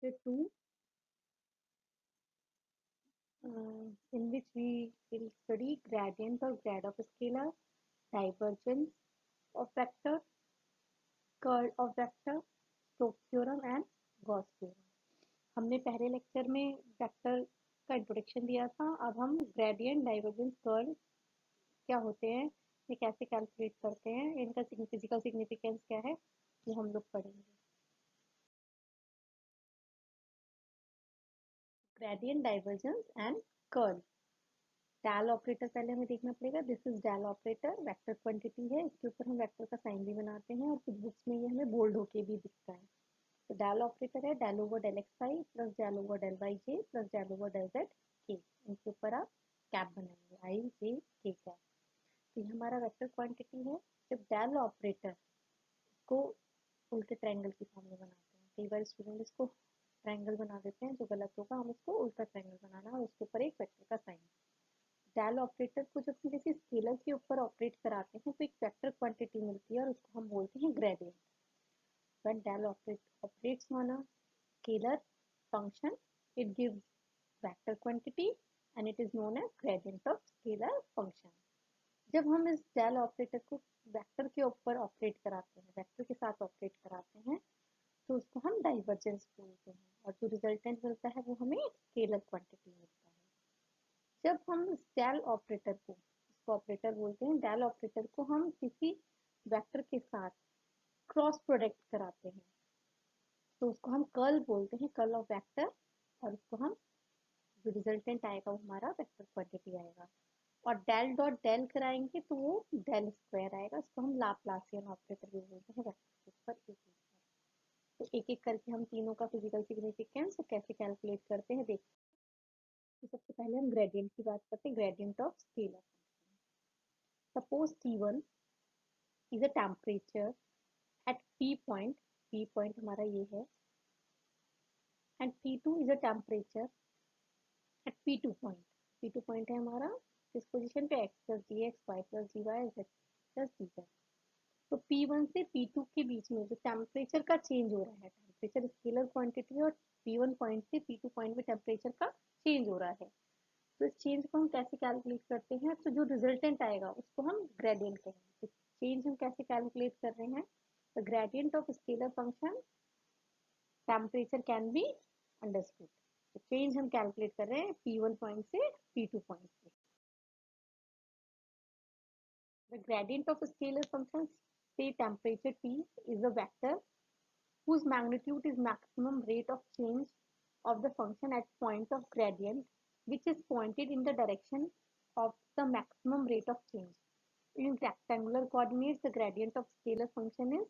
chapter 2, in which we will study gradient or grad of a scalar, divergence of vector, curl of vector, Stokes theorem and Gauss theorem. हमने पहले lecture में vector का introduction दिया था. अब हम gradient, divergence, curl क्या होते हैं, ये कैसे कैलकुलेट करते हैं, इनका फिजिकल सिग्निफिकेंस क्या है, ये हम लोग पढ़ेंगे. Gradient, divergence and curl. Del operator पहले हमें देखना पड़ेगा. This is del operator, vector quantity है, इसके ऊपर हम वेक्टर का साइन भी बनाते हैं और कुछ बुक्स में ये हमें बोल्ड होके भी दिखता है. तो डेल ऑपरेटर है del over del x Y plus del over del Y जे plus del over del Z K. इनके ऊपर आप कैप बनाएंगे, आई जे के कैप. तो ये हमारा वेक्टर क्वांटिटी है. जब डेल ऑपरेटर को उल्टे ट्रायंगल की फॉर्म में बनाते हैं, कई बार स्टूडेंट इसको ट्रायंगल बना देते हैं, जो गलत होगा. हम इसको उल्टा ट्रायंगल बनाना और उसके ऊपर एक वेक्टर का साइन. डेल ऑपरेटर को जब हम किसी स्केलर के ऊपर ऑपरेट कराते हैं तो एक वेक्टर क्वांटिटी मिलती है और उसको हम बोलते हैं gradient. When del operates on a scalar function, it gives vector quantity and it is known as gradient of scalar function. जब हम इस डेल ऑपरेटर को वेक्टर के ऊपर ऑपरेट कराते हैं, वेक्टर के साथ ऑपरेट कराते हैं, तो उसको हम डाइवर्जेंस बोलते हैं और जो रिजल्टेंट मिलता है वो हमें स्केलर क्वांटिटी मिलता है. जब हम डेल ऑपरेटर को, इसको ऑपरेटर बोलते हैं, डेल ऑपरेटर को हम किसी वेक्टर के साथ क्रॉस प्रोडक्ट कराते हैं तो उसको हम कर्ल बोलते हैं, कर्ल ऑफ वेक्टर. और उसको हम, जो रिजल्टेंट आएगा वो हमारा वेक्टर क्वांटिटी आएगा. और डेल डॉट डेल कराएंगे तो वो डेल स्क्वायर आएगा. इसको हम लाप्लासियन ऑपरेटर भी बोलते हैं वेक्टर के ऊपर. तो एक एक करके हम तीनों का फिजिकल सिग्निफिकेंस कैसे कैलकुलेट करते हैं देखते हैं. तो सबसे पहले हम ग्रेडियंट की बात करते हैं. Gradient of scalar. Suppose T1 is a temperature at P point. P point हमारा ये है. And T2 is a temperature at P2 point. P2 point है हमारा किस पोजीशन पे, x plus d x, Y plus d y, z plus d z. तो P1 से P2 के बीच में जो टेम्परेचर का चेंज हो रहा है, टेम्परेचर स्केलर क्वांटिटी है और P1 पॉइंट से P2 पॉइंट में टेम्परेचर का चेंज हो रहा है. तो इस चेंज को हम कैसे कैलकुलेट करते हैं, तो जो रिजल्टेंट आएगा उसको हम ग्रेडियंट कहेंगे. तो चेंज हम कैसे कैलकुलेट कर रहे हैं, the gradient of scalar function temperature can be understood. तो चेंज हम कैलकुलेट कर रहे हैं P1 पॉइंट से P2 पॉइंट पे. The gradient of a scalar function, say temperature T, is a vector whose magnitude is maximum rate of change of the function at point of gradient, which is pointed in the direction of the maximum rate of change. In rectangular coordinates, the gradient of scalar function is,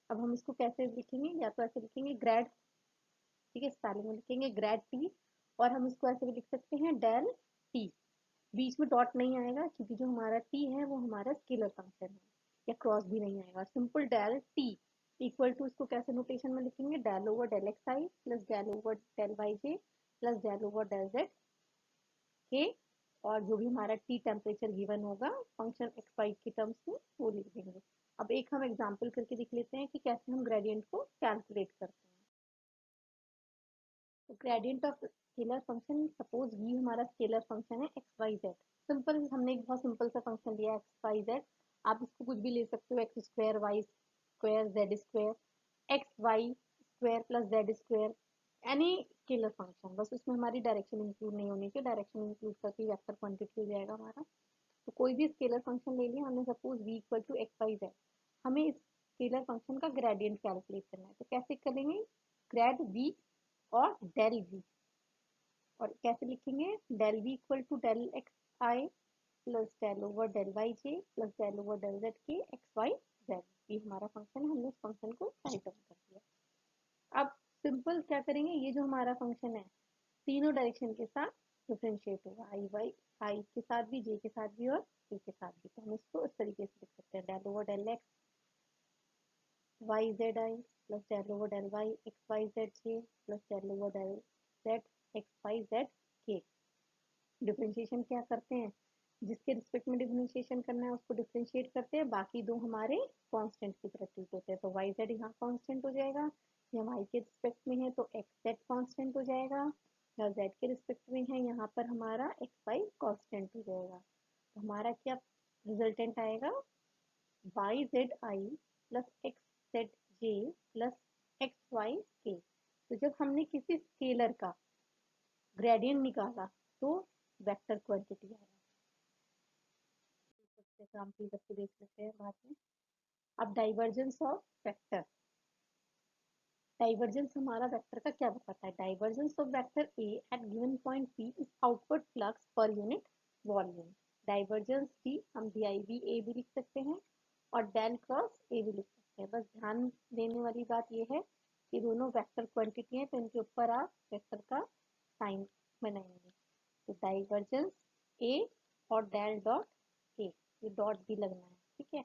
अब हम इसको कैसे लिखेंगे, या तो ऐसे लिखेंगे grade, ठीक है, स्पेलिंग में लिखेंगे ग्रेड टी, और हम इसको ऐसे भी लिख सकते हैं डेल टी. बीच में डॉट नहीं आएगा क्योंकि जो हमारा टी है वो हमारा स्केलर फंक्शन है, या क्रॉस भी नहीं आएगा. Simple del T equal to, इसको कैसे नोटेशन में लिखेंगे, डेल ओवर डेल एक्स आई plus del over del Y जे plus del over del Z K. और जो भी हमारा टी टेम्परेचर गिवन होगा फंक्शन एक्स वाई की टर्म्स में वो लिख देंगे. अब एक हम एग्जाम्पल करके दिख लेते हैं कि कैसे हम ग्रेडियंट को कैलकुलेट करते हैं. तो gradient of scalar function, suppose V हमारा स्केलर फंक्शन है एक्स वाई जेड. सिंपल, हमने एक बहुत सिंपल सा फंक्शन लिया एक्स वाई जेड. आप इसको कुछ भी ले सकते हो, x square y square z square, x y square plus z square, any scalar function. बस उसमें हमारी डायरेक्शन इंक्लूड नहीं होनी चाहिए. डायरेक्शन इंक्लूड करके वेक्टर क्वांटिटी हो जाएगा हमारा. तो कोई भी स्केलर फंक्शन ले लिया हमने, suppose V equal to x y z. हमें इस स्केलर फंक्शन का ग्रेडियंट कैलकुलेट करना है. तो कैसे करेंगे, ग्रेड वी और डेल वी. और कैसे लिखेंगे, del V equal to del x I plus del over del Y J plus del over del Z k x y z. ये हमारा फंक्शन है, हमने इस फंक्शन को राइट डाउन कर दिया. अब सिंपल क्या करेंगे, ये जो हमारा फंक्शन है तीनों डायरेक्शन के साथ डिफरेंशिएट होगा, आई वाई, आई के साथ भी, जे के साथ भी और के साथ भी. तो हम इसको इस तरीके से लिख सकते हैं, del over del x y z i plus del over del y x y z j plus del over del z x y z k. Differentiation क्या करते हैं, जिसके रिस्पेक्ट में डिफरेंशिएशन करना है उसको डिफरेंशिएट करते हैं, बाकी दो हमारे कांस्टेंट की तरह ट्रीट होते हैं. तो वाई जेड यहाँ कांस्टेंट हो जाएगा, ये y के रिस्पेक्ट में है तो एक्स जेड कॉन्स्टेंट हो जाएगा, या z के रिस्पेक्ट में है यहाँ पर हमारा एक्स वाई कॉन्स्टेंट हो जाएगा। तो हमारा क्या रिजल्टेंट आएगा, y z i plus x z j plus x y k. तो जब हमने किसी स्केलर का ग्रेडियंट निकाला तो वेक्टर क्वांटिटी आया। एग्जाम्पल करके देख लेते हैं बाद में। अब डाइवर्जेंस ऑफ वेक्टर, डाइवर्जेंस हमारा वेक्टर का क्या बताता है, divergence of vector A at given point P is outward flux per unit volume. Divergence डी हम डी आई वी ए भी लिख सकते हैं और डेल क्रॉस ए भी लिख सकते हैं। बस ध्यान देने वाली बात यह है कि दोनों वेक्टर क्वांटिटी है तो इनके ऊपर आप वेक्टर का साइन बनाएंगे। तो डाइवर्जेंस ए और डेल डॉट ए, ये डॉट भी लगना है, ठीक है।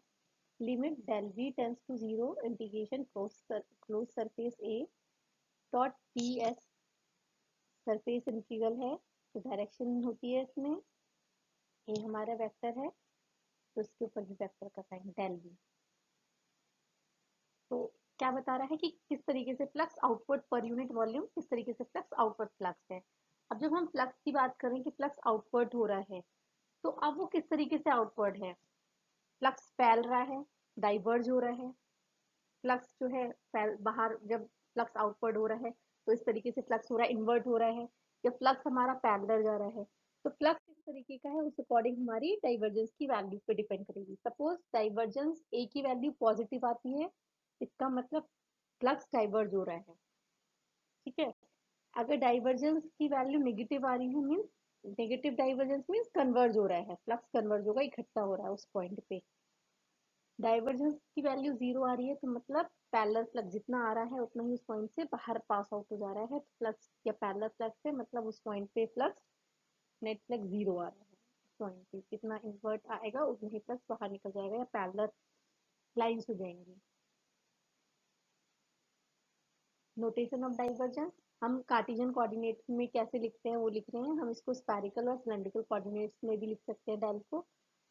Limit del v tends to zero integration close surface A dot P S, surface integral है तो डायरेक्शन होती है इसमें, ये हमारा वेक्टर है तो इसके ऊपर भी वेक्टर का साइन डेल v। तो क्या बता रहा है कि किस तरीके से फ्लक्स आउटवर्ड पर यूनिट वॉल्यूम, किस तरीके से फ्लक्स आउटवर्ड फ्लक्स है। अब जब हम फ्लक्स की बात करें कि फ्लक्स आउटवर्ड हो रहा है तो अब वो किस तरीके से आउटवर्ड है, फ्लक्स फैल रहा है, डाइवर्ज हो रहा है। फ्लक्स जो है बाहर, जब फ्लक्स आउटवर्ड हो रहा है तो इस तरीके से फ्लक्स हो रहा है, इन्वर्ट हो रहा है। जब फ्लक्स हमारा पैरेलल जा रहा है तो फ्लक्स किस तरीके का है उस अकॉर्डिंग हमारी डाइवर्जेंस की वैल्यू पे डिपेंड करेगी। सपोज डाइवर्जेंस ए की वैल्यू पॉजिटिव आती है, इसका मतलब फ्लक्स डाइवर्ज हो रहा है, ठीक है। अगर डाइवर्जेंस की वैल्यू नेगेटिव आ रही है means, negative divergence means converge हो रहा है, फ्लक्स कन्वर्ज होगा, इकट्ठा हो रहा है उस पॉइंट पे। डाइवर्जेंस की वैल्यू जीरो आ रही है तो मतलब पैरेलल फ्लक्स जितना आ रहा है उतना ही उस पॉइंट से बाहर पास आउट हो जा रहा है, तो फ्लक्स या पैरेलल फ्लक्स है मतलब उस पॉइंट पे फ्लक्स, नेट फ्लक्स जीरो आ रहा है। उस पॉइंट पे जितना इन्वर्ट आएगा उतना ही फ्लक्स बाहर निकल जाएगा या पैरेलल लाइंस हो जाएंगी। नोटेशन ऑफ डाइवर्जेंस, हम कार्टेशियन कोऑर्डिनेट्स में कैसे लिखते हैं वो लिख रहे हैं, हम इसको स्फेरिकल और सिलेंड्रिकल कोऑर्डिनेट्स में भी लिख सकते हैं डेल को।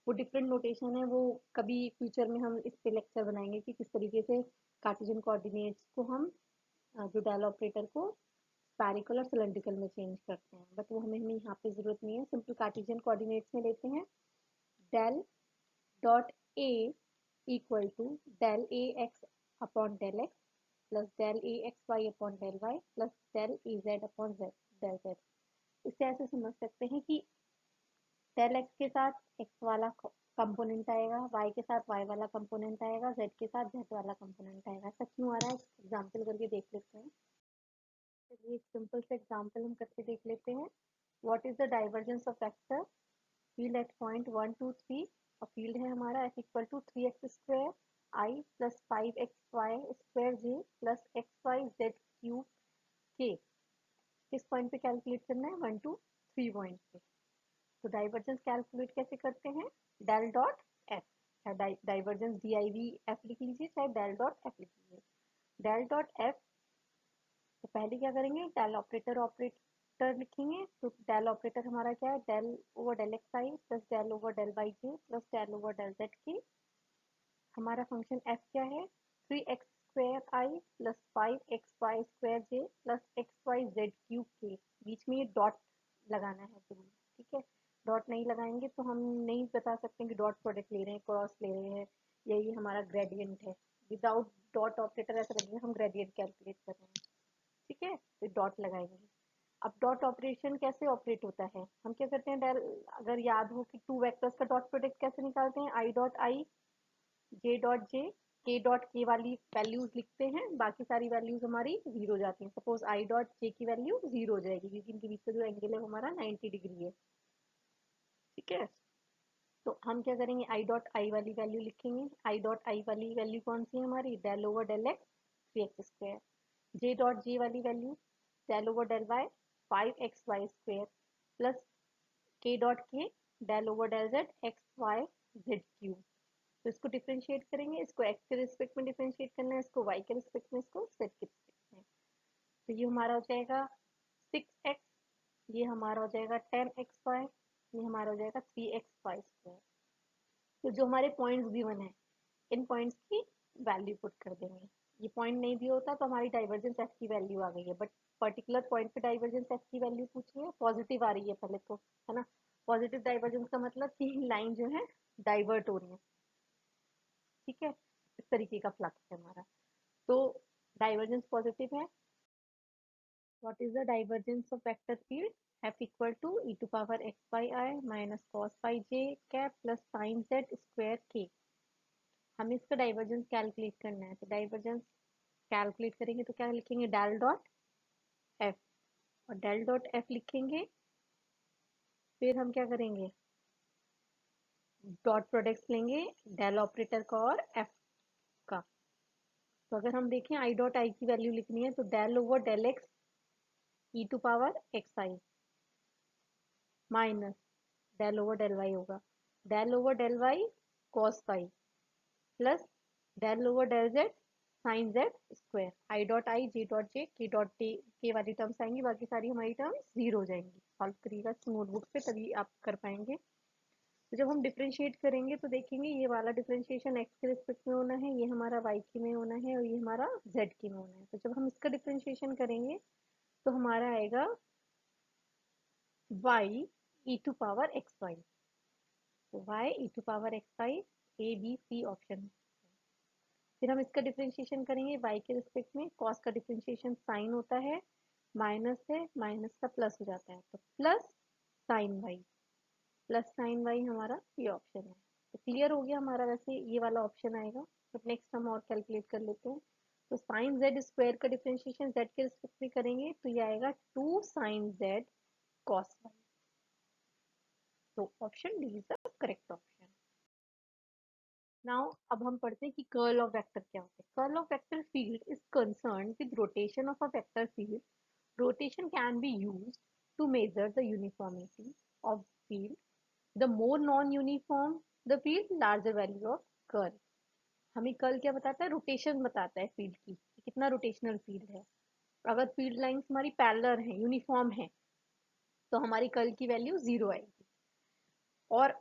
वो डिफरेंट नोटेशन है, वो कभी फ्यूचर में हम इस पे लेक्चर बनाएंगे कि किस तरीके से कार्टेशियन कोऑर्डिनेट्स को हम जो डेल ऑपरेटर को स्फेरिकल और सिलेंड्रिकल में चेंज करते हैं, बट वो हमें यहाँ पे जरूरत नहीं है, सिंपल कार्टेशियन कोऑर्डिनेट्स में लेते हैं। Del dot A equal to del A x upon del x plus del A x y upon del y plus del A z upon z del z. इससे ऐसे समझ सकते हैं कि डेल एक्स के साथ एक्स वाला कंपोनेंट आएगा, वाई के साथ वाई वाला कंपोनेंट आएगा, जेड के साथ जेड वाला कंपोनेंट आएगा। ऐसा क्यों आ रहा है, एग्जाम्पल करके देख लेते हैं। चलिए एक सिंपल से एग्जाम्पल हम करके देख लेते हैं। What is the divergence of vector field at point 1 2 3, और फील्ड है हमारा f equal to 3x² i plus 5xy square j plus xyz cube k। किस पॉइंट पे कैलकुलेट करना है, 1 2 3 पॉइंट पे। तो डाइवर्जेंस कैलकुलेट कैसे करते हैं, del dot F, divergence d i v F लिख लीजिए चाहे डेल डॉट एफ लिख लीजिए। डेल डॉट एफ, तो पहले क्या करेंगे, डेल ऑपरेटर ऑपरेटर लिखेंगे। तो डेल ऑपरेटर हमारा क्या है, डेल ओवर डेल एक्स आई plus del over del Y जे plus del over del Z K. हमारा फंक्शन एफ क्या है, 3x² I plus 5xy square J plus xyz cube K. बीच में ये डॉट लगाना है जरूर, ठीक है। डॉट नहीं लगाएंगे तो हम नहीं बता सकते कि डॉट प्रोडक्ट ले रहे हैं, क्रॉस ले रहे हैं, यही हमारा ग्रेडियंट है। विदाउट डॉट ऑपरेटर ऐसा लगेगा हम ग्रेडियंट कैलकुलेट कर रहे हैं, ठीक है। तो डॉट लगाएंगे। अब डॉट ऑपरेशन कैसे ऑपरेट होता है, हम क्या करते हैं, डेल, अगर याद हो कि टू वेक्टर्स का डॉट प्रोडक्ट कैसे निकालते हैं, आई dot I J dot J, K dot के वाली वैल्यूज लिखते हैं, बाकी सारी वैल्यूज हमारी जीरो जाती हैं। सपोज आई डॉट जे की वैल्यू जीरो हो जाएगी क्योंकि इनके बीच का जो एंगल है वो हमारा 90 डिग्री है, ठीक है। तो हम क्या करेंगे, आई डॉट आई वाली वैल्यू लिखेंगे। आई डॉट आई वाली वैल्यू कौन सी है हमारी, del over del X 3x²। J dot J वाली value del over del Y 5xy² plus K dot K del over del Z xyz cube. तो इसको डिफरेंशिएट करेंगे, इसको एक्स के रिस्पेक्ट में डिफरेंशिएट करना है, इसको वाई के रिस्पेक्ट में, इसको जेड के रिस्पेक्ट में। तो ये हमारा हो जाएगा 6x, ये हमारा हो जाएगा 10xy, ये हमारा हो जाएगा 3xy²। तो जो हमारे पॉइंट्स गिवन है इन पॉइंट्स की वैल्यू पुट कर देंगे। ये पॉइंट नहीं दिया होता तो हमारी डाइवर्जेंस एफ की वैल्यू आ गई है, बट पर्टिकुलर पॉइंट पे डाइवर्जेंस एफ की वैल्यू पूछी है, पॉजिटिव आ रही है पहले तो, है ना। पॉजिटिव डाइवर्जेंस का मतलब कि लाइन जो है डाइवर्ट हो रही है, ठीक है। इस तरीके का फ्लक्स है हमारा, तो डाइवर्जेंस पॉजिटिव है। What is the divergence of vector field? F equal to e to power x by I minus cos phi j cap plus sin z square k। हमें इसका डाइवर्जेंस कैलकुलेट करना है, तो divergence calculate करेंगे तो क्या लिखेंगे, डेल डॉट एफ, और डेल डॉट एफ लिखेंगे, फिर हम क्या करेंगे, डॉट प्रोडक्ट्स लेंगे डेल ऑपरेटर का और एफ का। तो अगर हम देखें आई डॉट आई की वैल्यू लिखनी है तो del over del X E to power X I minus del over del Y होगा, del over del Y cos phi plus del over del Z sine Z square, I dot I J dot J K dot के वाली terms आएंगी, बाकी सारी हमारी terms zero हो जाएंगी। Solve करिएगा नोटबुक पे तभी आप कर पाएंगे। तो जब हम डिफ्रेंशिएट करेंगे तो देखेंगे ये वाला डिफ्रेंशिएशन एक्स के रिस्पेक्ट में होना है, ये हमारा वाई के में होना है, और ये हमारा जेड के में होना है। तो जब हम इसका डिफ्रेंशिएशन करेंगे तो हमारा आएगा y e to power x y, तो y e to power x y, A B C option. फिर हम इसका डिफरेंशिएशन करेंगे y के रिस्पेक्ट में, cos का डिफरेंशिएशन साइन होता है, माइनस है, माइनस का प्लस हो जाता है, तो plus sign y, plus sign y हमारा ये ऑप्शन है। तो क्लियर हो गया हमारा, वैसे ये वाला ऑप्शन आएगा। तो नेक्स्ट हम और कैलकुलेट कर लेते हैं। तो साइन जेड स्क्वायर का डिफरेंशिएशन जेड के रिस्पेक्ट में करेंगे तो ये आएगा 2 साइन जेड कॉस वाई। तो option D is the correct option. Now अब हम पढ़ते हैं कि कर्ल ऑफ वेक्टर क्या होता है। Curl of vector field is concerned with rotation of a vector field. Rotation can be used to measure the uniformity of field. The more non uniform the field, larger value of curl. हमें curl क्या बताता है, rotation बताता है field की, कितना rotational field है। अगर फील्ड लाइंस हमारी पैरेलल है, यूनिफॉर्म है, तो हमारी कर्ल की वैल्यू जीरो आएगी। और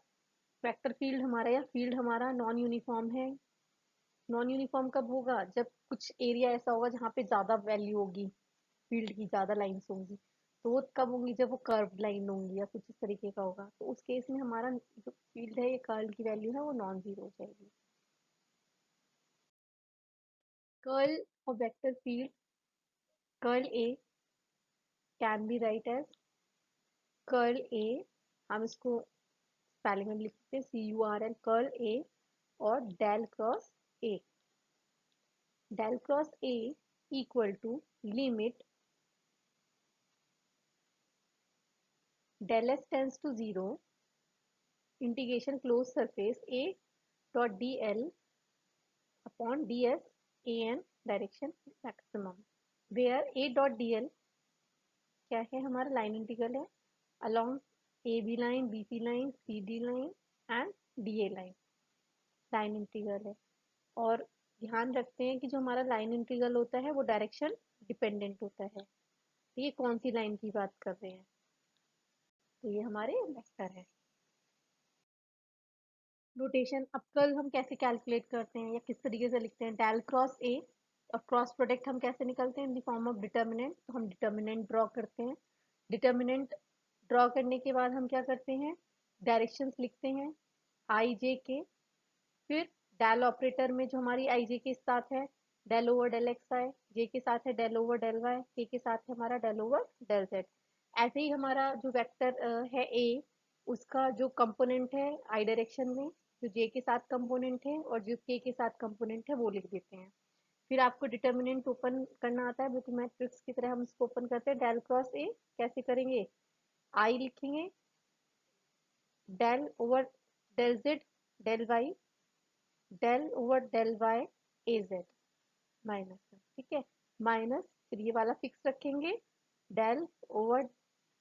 वेक्टर फील्ड हमारा या फील्ड हमारा नॉन यूनिफॉर्म है। नॉन यूनिफॉर्म कब होगा, जब कुछ एरिया ऐसा होगा जहाँ पे ज्यादा वैल्यू होगी, फील्ड की ज्यादा लाइंस होंगी। तो वो कब होंगी, जब वो कर्व लाइन होंगी या कुछ इस तरीके का होगा, तो उस केस में हमारा जो फील्ड है, ये कर्ल की वैल्यू है वो नॉन जीरो हो जाएगी। Curl of vector field, curl A can be write as curl A, हम इसको स्पेलिंग में लिख सकते हैं CURL, कर्ल ए, और del cross A. Del cross A equal to limit del s tends to 0 integration close surface a dot dl upon ds an direction maximum, where a dot dl क्या है, हमारा line integral है along AB line, BC line, CD line and DA line, line integral है। और ध्यान रखते हैं कि जो हमारा लाइन इंटीग्रल होता है वो डायरेक्शन डिपेंडेंट होता है। तो ये कौन सी लाइन की बात कर रहे हैं, तो ये हमारे वेक्टर है। रोटेशन अब कल हम कैसे कैलकुलेट करते हैं या किस तरीके से लिखते हैं, डेल क्रॉस ए, और क्रॉस प्रोडक्ट हम कैसे निकलते हैं, in the form of determinant. तो हम डिटर्मिनेंट ड्रॉ करते हैं, डिटर्मिनेंट ड्रॉ करने के बाद हम क्या करते हैं, डायरेक्शंस लिखते हैं आई जे के, फिर डेल ऑपरेटर में जो हमारी आई जे के साथ है डेल ओवर डेल एक्स आई, जे के साथ है डेल ओवर डेल वाई, के साथ है हमारा डेल ओवर डेल जेड। ऐसे ही हमारा जो वेक्टर है ए, उसका जो कंपोनेंट है आई डायरेक्शन में, जो जे के साथ कंपोनेंट है और जो के साथ कंपोनेंट है वो लिख देते हैं। फिर आपको डिटर्मिनेंट ओपन करना आता है, बिल्कुल मैट्रिक्स की तरह हम इसको ओपन करते हैं। डेल क्रॉस ए कैसे करेंगे, आई लिखेंगे, del over del Z del Y, del over del Y A Z minus, ठीक है, माइनस, फिर ये वाला फिक्स रखेंगे, del over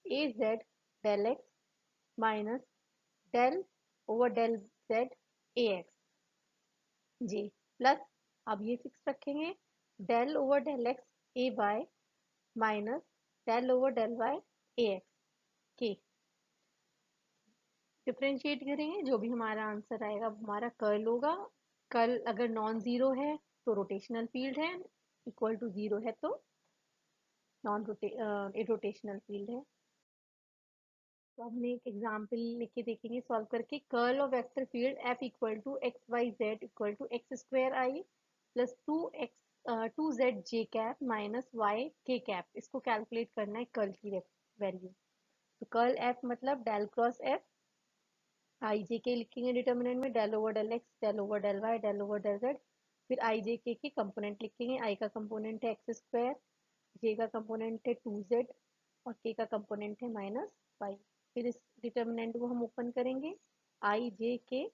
A Z del x minus del over del Z A X J, plus अब ये fix रखेंगे, del over del X A Y minus del over del Y A X K. Differentiate करेंगे, जो भी हमारा answer आएगा वो हमारा कर्ल होगा। कर्ल अगर नॉन जीरो है तो रोटेशनल फील्ड है, इक्वल टू 0 है तो नॉन रोटेशनल फील्ड है। तो हमने एक एग्जाम्पल लिख के देखेंगे सॉल्व करके। Curl of vector field F equal to x y z equal to x square i plus 2z j cap minus y k cap, इसको कैलकुलेट करना है कर्ल की वैल्यू। तो कर्ल एफ मतलब del cross F, i j k लिखेंगे determinant में, del over del x, del over del Y, del over del z, फिर i j के कंपोनेंट लिखेंगे। आई का कंपोनेंट है एक्स स्क्वायर, जे का कंपोनेंट है 2z और के का कंपोनेंट है माइनस वाई। फिर इस डिटर्मिनेंट को हम ओपन करेंगे, आई जे के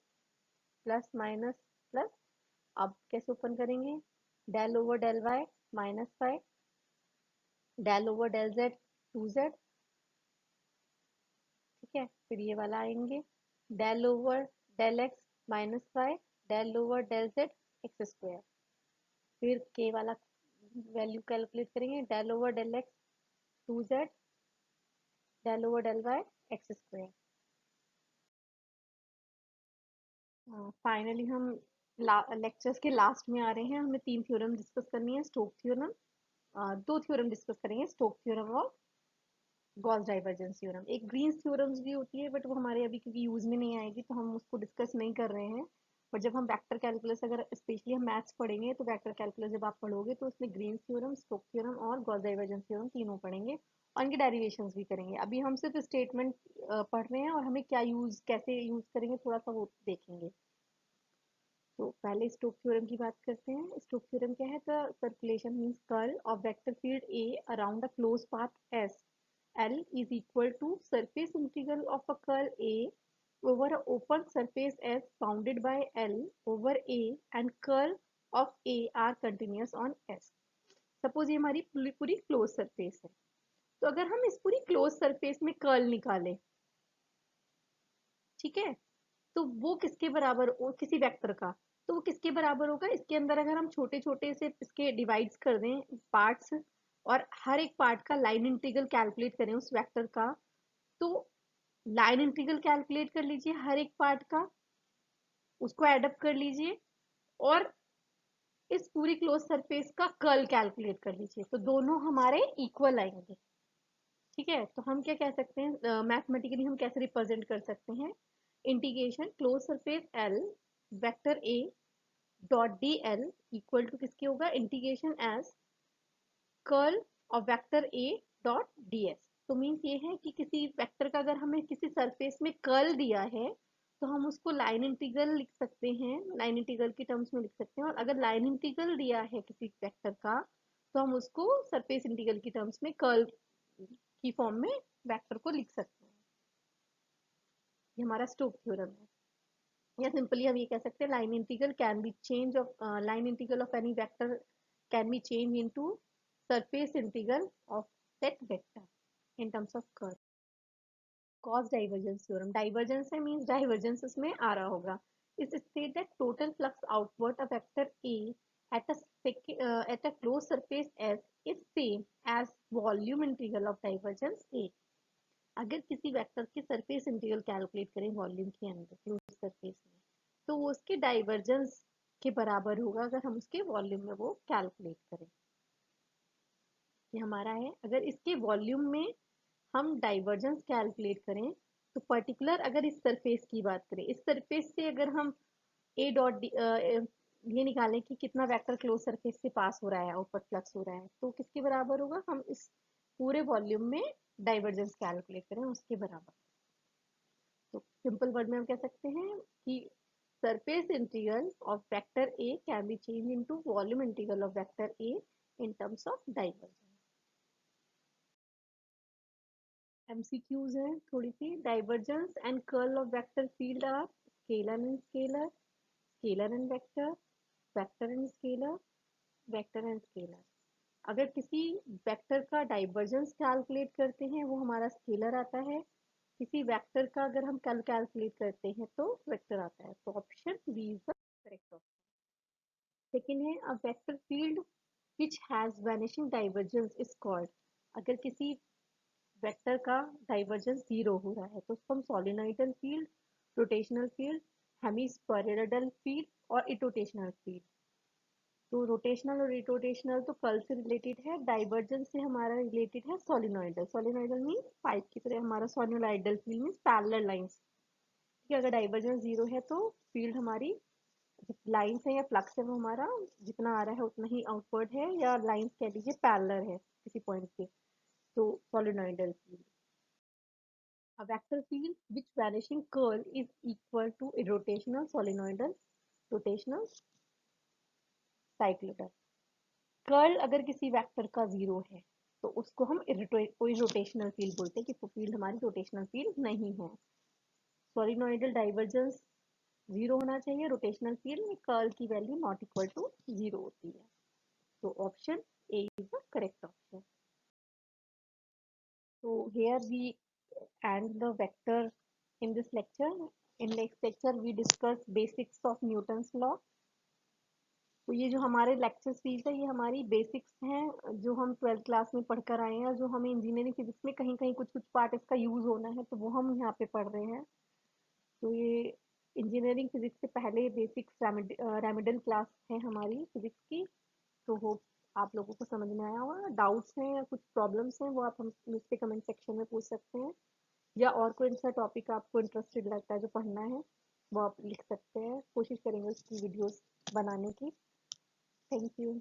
प्लस माइनस प्लस, अब कैसे ओपन करेंगे, del over del y minus y, del over del z 2z, ठीक है। फिर ये वाला आएंगे, del over del x minus y, del over del z x square. फिर के वाला वैल्यू कैलकुलेट करेंगे, del over del x 2z, del over del y x square. Finally हम लेक्चर्स के लास्ट में आ रहे हैं। हमें 3 थ्योरम डिस्कस करनी है। स्टोक थ्योरम, 2 थ्योरम डिस्कस करेंगे, स्टोक थ्योरम और गॉस डाइवर्जेंस थ्योरम। एक ग्रीन्स थ्योरम्स भी होती है बट वो हमारे अभी क्योंकि यूज में नहीं आएगी तो हम उसको डिस्कस नहीं कर रहे हैं। पर जब हम वेक्टर कैलकुलस, अगर स्पेशली हम मैथ्स पढ़ेंगे तो वेक्टर कैलकुलस जब आप पढ़ोगे तो उसमें ग्रीन्स थ्योरम, स्टोक थ्योरम और गॉस डाइवर्जेंस थ्योरम तीनों पढ़ेंगे और इनके डेरिवेशंस भी करेंगे। अभी हम सिर्फ स्टेटमेंट पढ़ रहे हैं और हमें क्या यूज, कैसे यूज करेंगे थोड़ा सा वो देखेंगे। तो पहले स्टोक थ्योरम की बात करते हैं। स्टोक थ्योरम क्या है, the circulation means curl of vector field A around a close path S, L is equal to surface integral of a curl A over a open surface S bounded by L over A and curl of A are continuous on S. Suppose ये हमारी पूरी पूरी close surface है, तो अगर हम इस पूरी क्लोज सरफेस में कर्ल निकालें, ठीक है, तो वो किसके बराबर, किसी वेक्टर का, तो वो किसके बराबर होगा, इसके अंदर अगर हम छोटे छोटे से इसके डिवाइड्स कर दें पार्ट्स और हर एक पार्ट का लाइन इंटीग्रल कैलकुलेट करें उस वेक्टर का, तो लाइन इंटीग्रल कैलकुलेट कर लीजिए हर एक पार्ट का, उसको एडअप कर लीजिए और इस पूरी क्लोज सरफेस का कर्ल कैलकुलेट कर लीजिए, तो दोनों हमारे इक्वल आएंगे। ठीक है, तो हम क्या कह सकते हैं, मैथमेटिकली हम कैसे रिप्रेजेंट कर सकते हैं, integration close surface L vector A dot D L equal to किसके होगा, integration as curl of vector A dot D S. तो मीन्स ये है कि किसी वेक्टर का अगर हमें किसी सरफेस में कर्ल दिया है तो हम उसको लाइन इंटीग्रल लिख सकते हैं, लाइन इंटीग्रल के टर्म्स में लिख सकते हैं, और अगर लाइन इंटीग्रल दिया है किसी वेक्टर का तो हम उसको सरफेस इंटीग्रल की टर्म्स में कर्ल की फॉर्म में वेक्टर को लिख सकते हैं। ये हमारा स्टोक थ्योरम है। या सिंपली हम ये कह सकते हैं line integral can be change of, line integral of any vector can be change into surface integral of that vector in terms of curve. Gauss divergence theorem, divergence है means divergence इसमें आ रहा होगा। इस state that total flux outward a vector A at a closed surface S is same as volume integral of divergence A। अगर किसी vector के surface integral calculate करें volume के अंदर क्लोज सरफेस में, तो वो उसके डाइवर्जेंस के बराबर होगा अगर हम उसके वॉल्यूम में वो कैलकुलेट करें। ये हमारा है, अगर इसके वॉल्यूम में हम डाइवर्जेंस कैलकुलेट करें तो पर्टिकुलर अगर इस सरफेस की बात करें, इस सरफेस से अगर हम ए डॉट ये निकालें कि कितना वेक्टर क्लोज सरफेस से पास हो रहा है, आउटवर्ड फ्लक्स हो रहा है, तो किसके बराबर होगा, हम इस पूरे वॉल्यूम में डाइवर्जेंस कैलकुलेट करें उसके बराबर। तो सिंपल वर्ड में हम कह सकते हैं कि surface integral of vector A can be change into volume integral of vector A in terms of divergence. MCQs है थोड़ी सी। Divergence and curl of vector field are scalar and scalar, scalar and vector, vector and scalar, vector and scalar. अगर किसी vector का divergence calculate करते हैं वो हमारा स्केलर आता है, किसी वेक्टर का अगर हम कैलकुलेट करते हैं तो वेक्टर आता है। तो option B is the correct option. Second है a vector field which has vanishing divergence is called, अगर किसी वेक्टर का डाइवर्जेंस जीरो हो रहा है तो उसको हम solenoidal field, rotational field, hemispherical field और इरोटेशनल फील्ड। तो रोटेशनल और रिरोटेशनल तो कर्ल से रिलेटेड है, डाइवर्जेंस से हमारा रिलेटेड है सोलिनॉइडल। सोलिनॉइडल मीन्स पाइप की तरह हमारा सोलिनॉइडल फील्ड मीन्स पैरेलल लाइंस। ठीक है, अगर डाइवर्जेंस जीरो है तो फील्ड हमारी लाइंस है या फ्लक्स है वो हमारा जितना आ रहा है उतना ही आउटवर्ड है, या लाइंस कह लीजिए पैरेलल है किसी पॉइंट पे, तो सोलिनॉइडल field. A vector field which vanishing curl is equal to a rotational solenoidal rotational cycloidal। Curl अगर किसी वेक्टर का जीरो है तो उसको हम कोई रोटेशनल फील्ड बोलते हैं कि वो फील्ड हमारी रोटेशनल फील्ड नहीं है। सोलिनॉइडल डाइवर्जेंस जीरो होना चाहिए, रोटेशनल फील्ड में कर्ल की value not equal to zero होती है। तो option A is the correct option. So here we end the vector in this lecture. In next lecture we discuss basics of Newton's law। तो ये जो हमारे lecture series है ये हमारी बेसिक्स हैं जो हम 12th क्लास में पढ़कर आए हैं, और जो हमें इंजीनियरिंग फिजिक्स में कहीं कहीं कुछ कुछ पार्ट इसका यूज होना है तो वो हम यहाँ पे पढ़ रहे हैं। तो ये इंजीनियरिंग फिजिक्स से पहले बेसिक्स रेमेडल क्लास है हमारी फिजिक्स की। तो होप आप लोगों को समझ में आया होगा। डाउट्स हैं या कुछ प्रॉब्लम्स हैं वो आप हम मुझसे कमेंट सेक्शन में पूछ सकते हैं, या और कोई सा टॉपिक आपको इंटरेस्टेड लगता है जो पढ़ना है वो आप लिख सकते हैं। कोशिश करेंगे उसकी वीडियोस बनाने की। Thank you.